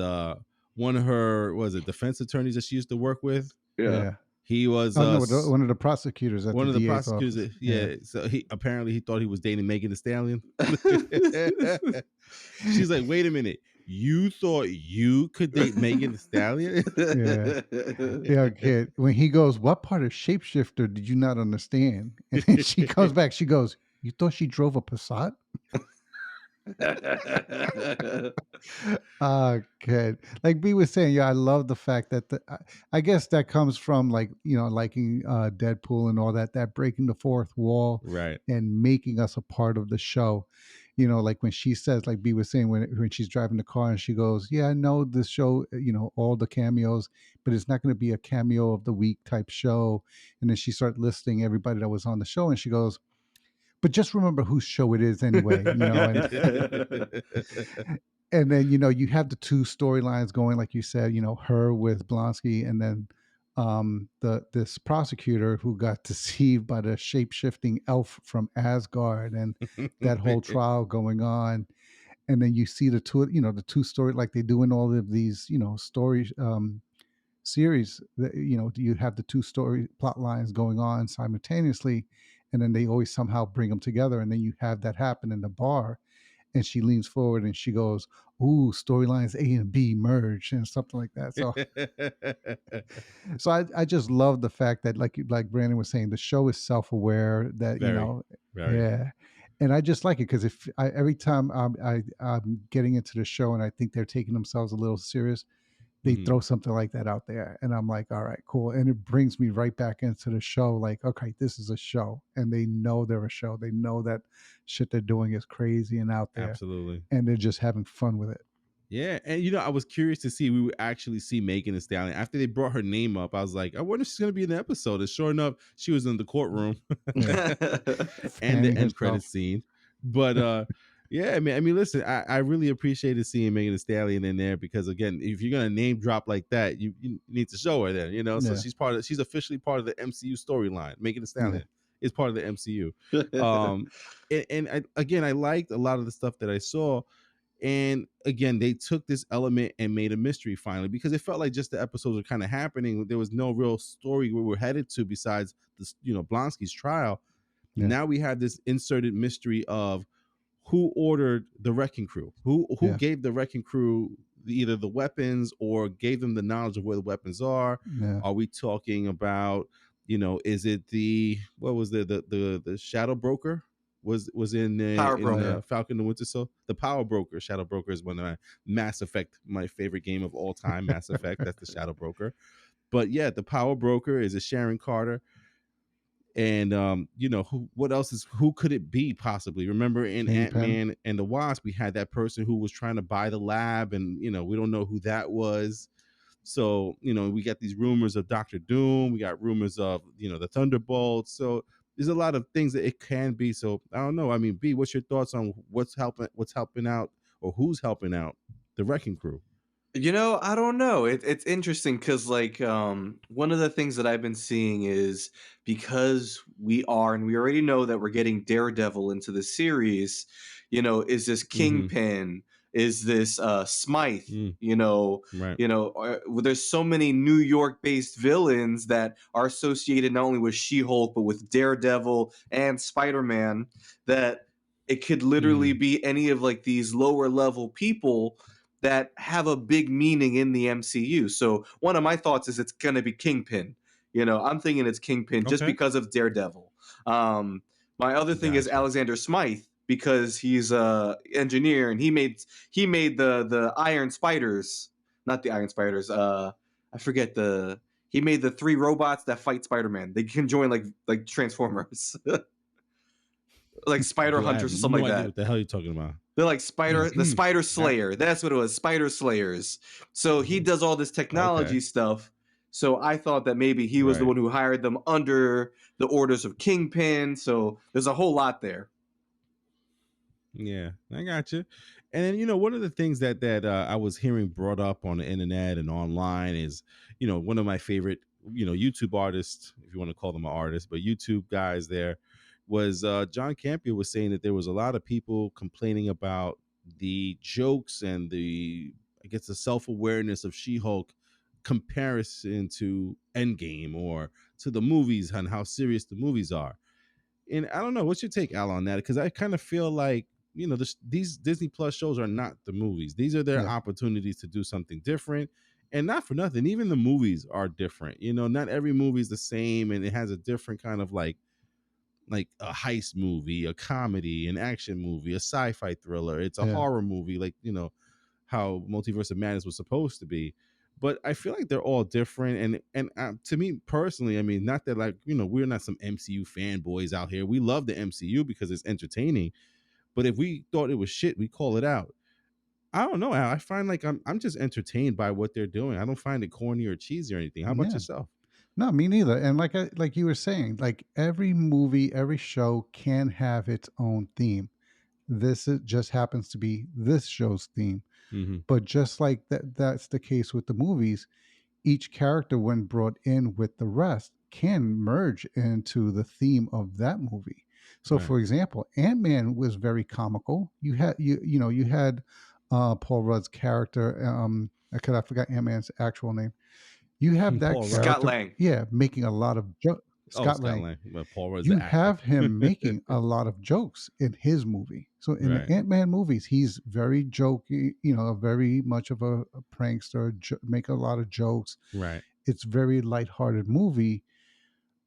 one of her was it defense attorneys that she used to work with. Yeah. Yeah. He was Oh no, one of the prosecutors at one the of the DA's prosecutors. office. Yeah. So he thought he was dating Megan Thee Stallion. She's like, wait a minute. You thought you could date Megan Thee Stallion? Yeah, kid. When he goes, what part of shapeshifter did you not understand? And then she comes back. She goes, you thought she drove a Passat? Kid. Like B was saying, yeah, I love the fact that I guess that comes from like liking Deadpool and all that breaking the fourth wall Right. and making us a part of the show. Like when she says, like B was saying, when she's driving the car and she goes, yeah, I know this show, all the cameos, but it's not going to be a cameo of the week type show. And then she starts listing everybody that was on the show, and she goes, but just remember whose show it is anyway, and then, you have the 2 storylines going, like you said, her with Blonsky, and then, this prosecutor who got deceived by the shape-shifting elf from Asgard, and that whole trial going on. And then you see the 2 story, like they do in all of these, stories, series, that, you have the 2 story plot lines going on simultaneously, and then they always somehow bring them together, and then you have that happen in the bar, and she leans forward and she goes, "Ooh, storylines A and B merge," and something like that. So I just love the fact that, like Brandon was saying, the show is self-aware, that, Very, very. yeah. And I just like it because if I every time I'm getting into the show and I think they're taking themselves a little serious, they Mhm. throw something like that out there, and I'm like, all right, cool. And it brings me right back into the show, like, okay, this is a show, and they know they're a show. They know that shit they're doing is crazy and out there, Absolutely. and they're just having fun with it. Yeah, and I was curious to see we would actually see Megan Thee Stallion after they brought her name up. I was like, I wonder if she's gonna be in the episode. And sure enough, she was in the courtroom Yeah, and the fanning end credit herself. scene. But yeah, I mean, listen, I really appreciated seeing Megan Thee Stallion in there because again, if you're gonna name drop like that, you need to show her there. So Yeah, she's officially part of the MCU storyline. Megan Thee yeah, Stallion is part of the MCU. Um, and I liked a lot of the stuff that I saw. And again, they took this element and made a mystery finally because it felt like just the episodes were kind of happening. There was no real story where we're headed to besides this, Blonsky's trial. yeah, Now we have this inserted mystery of who ordered the wrecking crew, who yeah, gave the wrecking crew either the weapons or gave them the knowledge of where the weapons are. yeah. Are we talking about, is it the what was the shadow broker was Power in Yeah. broker. Falcon and Winter Soldier? The Power Broker, Shadow Broker is one of my Mass Effect, my favorite game of all time, Mass Effect. That's the Shadow Broker. But yeah, the Power Broker is a Sharon Carter. And what else who could it be possibly? Remember in Kingpin. Ant-Man and the Wasp, we had that person who was trying to buy the lab, and we don't know who that was. So, we got these rumors of Doctor Doom, we got rumors of, the Thunderbolts. So there's a lot of things that it can be. So I don't know. I mean, B, what's your thoughts on what's helping out, or who's helping out the wrecking crew? I don't know. It's interesting because, like, one of the things that I've been seeing is because and we already know that we're getting Daredevil into the series. Is this Mm-hmm. Kingpin? Is this Smythe? Mm, right. There's so many New York-based villains that are associated not only with She-Hulk but with Daredevil and Spider-Man, that it could literally Mm, be any of like these lower level people that have a big meaning in the MCU. So one of my thoughts is it's going to be Kingpin. I'm thinking it's Kingpin just okay. because of Daredevil. My other thing is Gotcha. Alexander Smythe because he's a engineer and he made the Iron Spiders, not the Iron Spiders. I forget the he made the 3 robots that fight Spider-Man. They can join like Transformers, like Spider Dude, I have Hunters or something no like idea that. what the hell you're talking about. They're like the Spider I- Slayer. That's what it was, Spider Slayers. So he does all this okay. technology stuff. So I thought that maybe he was the Right. one who hired them under the orders of Kingpin. So there's a whole lot there. Yeah, I got you. And then one of the things that I was hearing brought up on the internet and online is one of my favorite YouTube artists, if you want to call them an artist, but YouTube guys there was John Campia was saying that there was a lot of people complaining about the jokes and the I guess the self awareness of She Hulk comparison to Endgame or to the movies and how serious the movies are. And I don't know, what's your take, Al, on that? Because I kind of feel like these Disney Plus shows are not the movies. These are their Yeah, opportunities to do something different, and not for nothing. Even the movies are different. Not every movie is the same, and it has a different kind of like a heist movie, a comedy, an action movie, a sci-fi thriller. It's a yeah, horror movie, like how Multiverse of Madness was supposed to be. But I feel like they're all different, and to me personally, I mean, not that like we're not some MCU fanboys out here. We love the MCU because it's entertaining. But if we thought it was shit, we call it out. I don't know. Al. I find like I'm just entertained by what they're doing. I don't find it corny or cheesy or anything. How about yeah. yourself? No, me neither. And like you were saying, like every movie, every show can have its own theme. Just happens to be this show's theme. Hmm. But just like that's the case with the movies, each character when brought in with the rest can merge into the theme of that movie. So Right. for example, Ant-Man was very comical. You had Paul Rudd's character, I forgot Ant-Man's actual name. You have that Paul Rudd. Scott character, Lang. yeah, making a lot of Oh, Scott Scott Lang. Lang. But Paul Rudd's You the actor. have him making a lot of jokes in his movie. So in the Right. Ant-Man movies, he's very jokey, very much of a prankster, make a lot of jokes. Right. It's very lighthearted movie.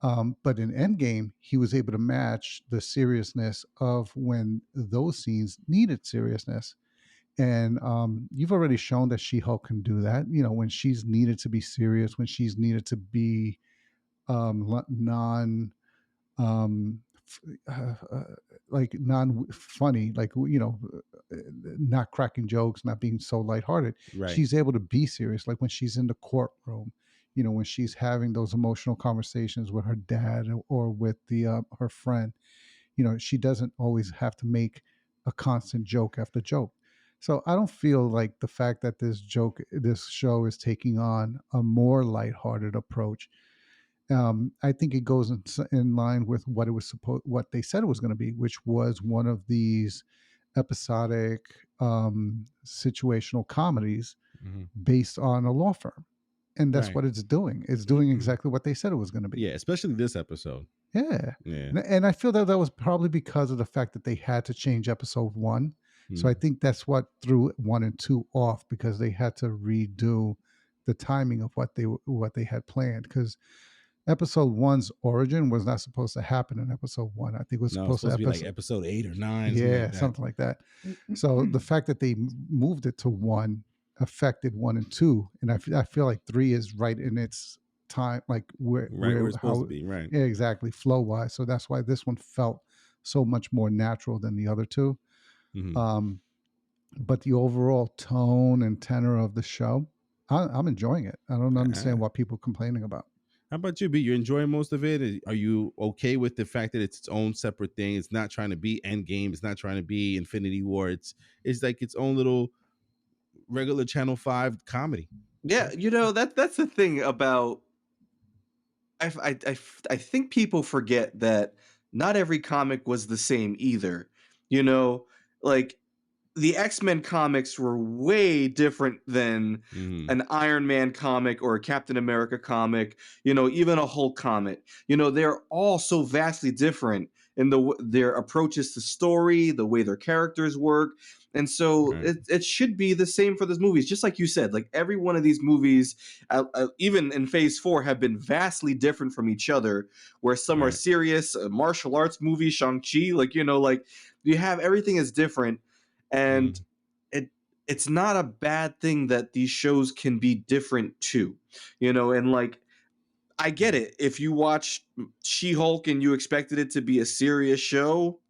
But in Endgame, he was able to match the seriousness of when those scenes needed seriousness. And you've already shown that She-Hulk can do that. When she's needed to be serious, when she's needed to be non like non funny, like not cracking jokes, not being so lighthearted. Right. She's able to be serious, like when she's in the courtroom. When she's having those emotional conversations with her dad or with the her friend. She doesn't always have to make a constant joke after joke. So I don't feel like the fact that this show is taking on a more lighthearted approach. I think it goes in line with what they said it was going to be, which was one of these episodic situational comedies Hmm. based on a law firm, and that's Right. what it's doing. It's doing exactly what they said it was going to be. Yeah, especially this episode. Yeah. Yeah. And I feel that that was probably because of the fact that they had to change episode one. So I Mm. think that's what threw one and two off, because they had to redo the timing of what they had planned. Because episode one's origin was not supposed to happen in episode one. I think it was No, it's supposed to supposed to be like episode, episode 8 or 9, something yeah, like that. something like that. So the fact that they moved it to one affected one and two, and I feel like three is right in its time, like Right where it's supposed to how, be. Right. yeah, exactly, flow wise. So that's why this one felt so much more natural than the other two. Hmm. Um, but the overall tone and tenor of the show, I'm enjoying it. I don't understand what people complaining about. How about you, B? You're enjoying most of it? Are you okay with the fact that it's its own separate thing? It's not trying to be Endgame. It's not trying to be Infinity War. It's like its own little regular Channel 5 comedy. Yeah, that's the thing about I think people forget that not every comic was the same either. You know, like the X-Men comics were way different than Hmm. an Iron Man comic or a Captain America comic, even a Hulk comic. They're all so vastly different in their approaches to story, the way their characters work. And so Right. it should be the same for those movies. Just like you said, like every one of these movies, even in phase 4, have been vastly different from each other, where some are Right. serious, martial arts movie, Shang-Chi, like you have everything is different. And Hmm. it's not a bad thing that these shows can be different too, and like I get it. If you watch She-Hulk and you expected it to be a serious show,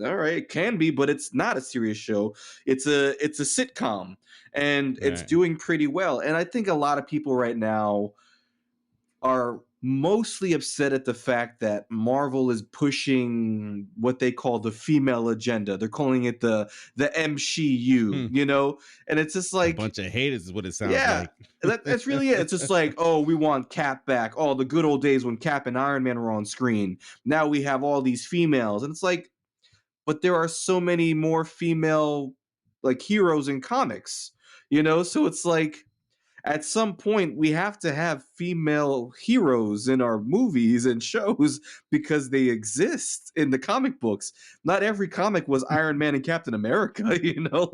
all right, it can be, but it's not a serious show. It's a sitcom, and it's Right. doing pretty well. And I think a lot of people right now are mostly upset at the fact that Marvel is pushing what they call the female agenda. They're calling it the MCU, Hmm. And it's just A like, bunch of haters is what it sounds yeah, like. that's really it. It's just like, oh, we want Cap back. Oh, the good old days when Cap and Iron Man were on screen. Now we have all these females. And it's like, but there are so many more female like heroes in comics, So it's like at some point we have to have female heroes in our movies and shows because they exist in the comic books. Not every comic was Iron Man and Captain America,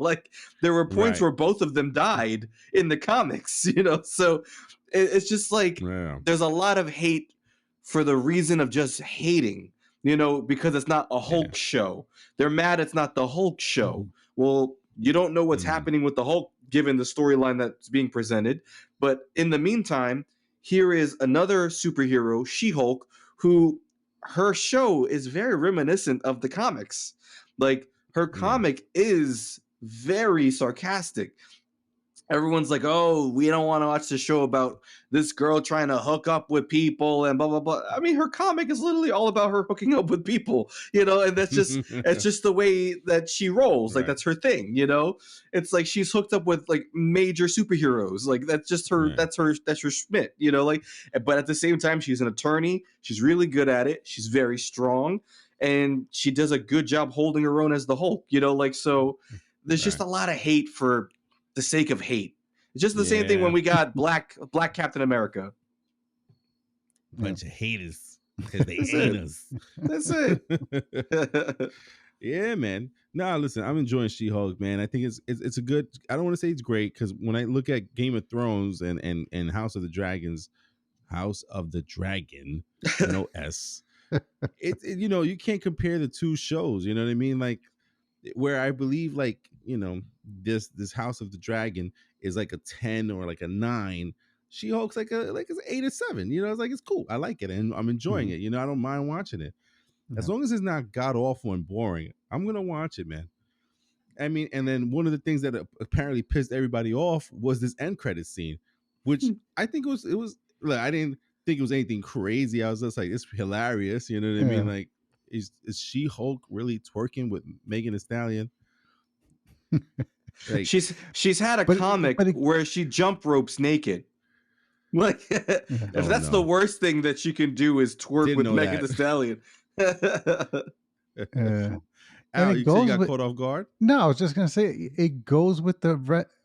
like there were points Right. where both of them died in the comics, so it's just like Yeah. there's a lot of hate for the reason of just hating, because it's not a Yeah. Hulk show. They're mad it's not the Hulk show. Mhm. Well, you don't know what's Mhm. happening with the Hulk given the storyline that's being presented. But in the meantime, here is another superhero, She-Hulk, who her show is very reminiscent of the comics. Like her Yeah. comic is very sarcastic. everyone's like, "Oh, we don't want to watch the show about this girl trying to hook up with people and blah blah blah." I mean, her comic is literally all about her hooking up with people, and that's just it's just the way that she rolls. Like Right. that's her thing. It's like she's hooked up with like major superheroes. Like that's just her. Right. That's her schmidt. But at the same time, she's an attorney. She's really good at it. She's very strong, and she does a good job holding her own as the Hulk. So there's just Right. a lot of hate for the sake of hate. It's just the same thing Yeah. when we got Black Captain America. Bunch of haters because they That's hate it. us. That's it. Yeah, man. Nah, listen, I'm enjoying She-Hulk, man. I think it's a good. I don't want to say it's great because when I look at Game of Thrones and House of the Dragon, no S. You can't compare the two shows. You know what I mean? Like where I believe like this House of the Dragon is like a 10 or like a 9. She-Hulk's like it's 8 or 7. It's like it's cool. I like it and I'm enjoying it. I don't mind watching it. As Yeah. long as it's not god awful and boring, I'm gonna watch it, man. I mean, and then one of the things that apparently pissed everybody off was this end credit scene, which I think it was like I didn't think it was anything crazy. I was just like, it's hilarious. You know what I mean? Yeah. Like, is She-Hulk really twerking with Megan Thee Stallion? Like, she's had a But comic but it, where she jump ropes naked. Like yeah. if oh that's the no, worst thing that she can do is twerk didn't with know Megan that. Thee Stallion. And Al, it you say you goes got with caught off guard, no. I was just gonna say it goes with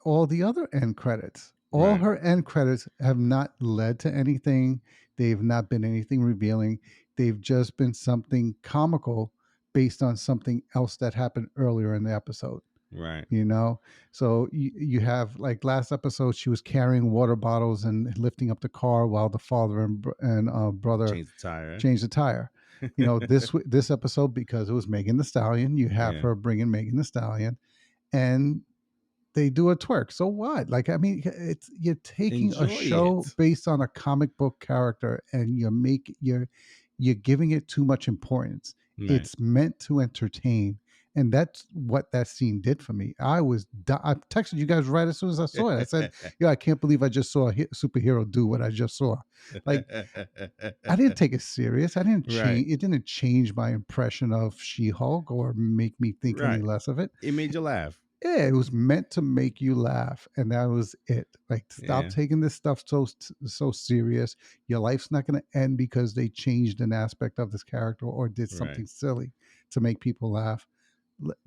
all the other end credits. All right? her end credits have not led to anything. They've not been anything revealing. They've just been something comical based on something else that happened earlier in the episode. Right. you know so you have like last episode she was carrying water bottles and lifting up the car while the father and brother Change the tire. changed the tire. This episode, because it was Megan the Stallion, you have Yeah. her bringing Megan the Stallion, and they do a twerk. So what? Like, I mean, you're taking a Enjoy show it. based on a comic book character and you're giving it too much importance. Right. It's meant to entertain. And that's what that scene did for me. I texted you guys right as soon as I saw it. I said, "Yeah, I can't believe I just saw a superhero do what I just saw." Like, I didn't take it serious. I didn't Right. change. It didn't change my impression of She-Hulk or make me think any Right. less of it. It made you laugh. Yeah, it was meant to make you laugh, and that was it. Like, stop Yeah. taking this stuff so serious. Your life's not going to end because they changed an aspect of this character or did Right. something silly to make people laugh.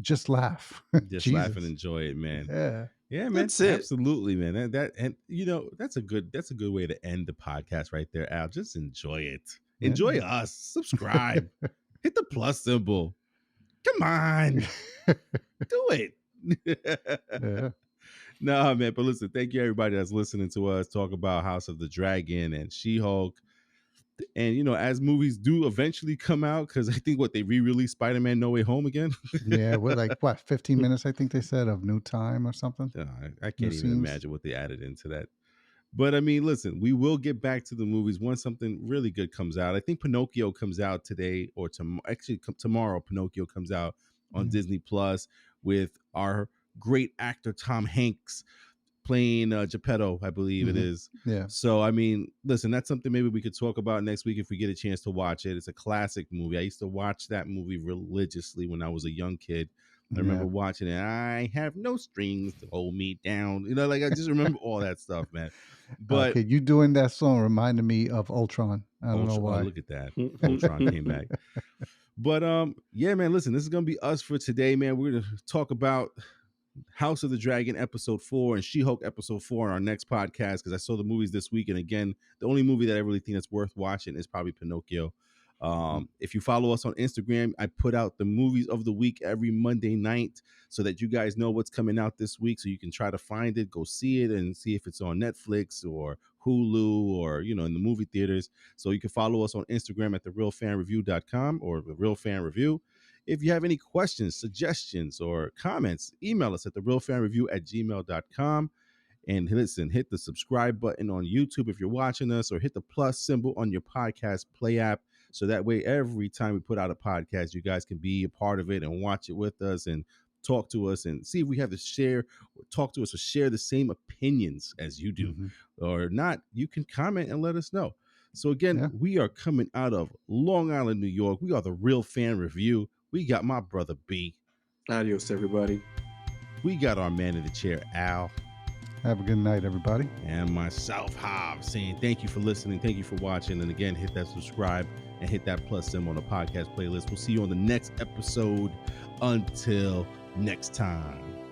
Just laugh. Just laugh and Jesus. enjoy it, man. Yeah. Yeah, man. That's it. Absolutely, man. And that's a good way to end the podcast right there, Al. Just enjoy it. Yeah. Enjoy us. Subscribe. Hit the plus symbol. Come on. Do it. Yeah. No, man. But listen, thank you everybody that's listening to us talk about House of the Dragon and She-Hulk. And as movies do eventually come out, because I think they re-released Spider-Man No Way Home again. Yeah. What, 15 minutes, I think they said, of new time or something? I New can't even scenes? imagine what they added into that. But I mean, listen, we will get back to the movies once something really good comes out. I think Pinocchio comes out today or tomorrow. Pinocchio comes out on Yeah. Disney Plus with our great actor Tom Hanks playing Geppetto, I believe it Mhm. is. Yeah. So I mean, listen, that's something maybe we could talk about next week if we get a chance to watch it. It's a classic movie. I used to watch that movie religiously when I was a young kid. I remember Yeah. watching it. I have no strings to hold me down. Like I just remember all that stuff, man. But Okay, you doing that song reminded me of Ultron. I don't know Oh, why. look at that. Ultron came back. But yeah, man, listen, this is gonna be us for today, man. We're gonna talk about House of the Dragon episode 4 and She-Hulk episode 4 on our next podcast, because I saw the movies this week, and again, the only movie that I really think that's worth watching is probably Pinocchio. If you follow us on Instagram, I put out the movies of the week every Monday night so that you guys know what's coming out this week, so you can try to find it, go see it, and see if it's on Netflix or Hulu or in the movie theaters. So you can follow us on Instagram at therealfanreview.com or the Real Fan Review. If you have any questions, suggestions, or comments, email us at therealfanreview@gmail.com. And listen, hit the subscribe button on YouTube if you're watching us, or hit the plus symbol on your podcast play app. So that way, every time we put out a podcast, you guys can be a part of it and watch it with us and talk to us and see if we have to share or talk to us or share the same opinions as you do. Mhm. Or not, you can comment and let us know. So again, Yeah. we are coming out of Long Island, New York. We are the Real Fan Review. We got my brother B. Adios, everybody. We got our man in the chair, Al. Have a good night, everybody. And myself, Hobbs, saying thank you for listening. Thank you for watching. And again, hit that subscribe and hit that plus symbol on the podcast playlist. We'll see you on the next episode. Until next time.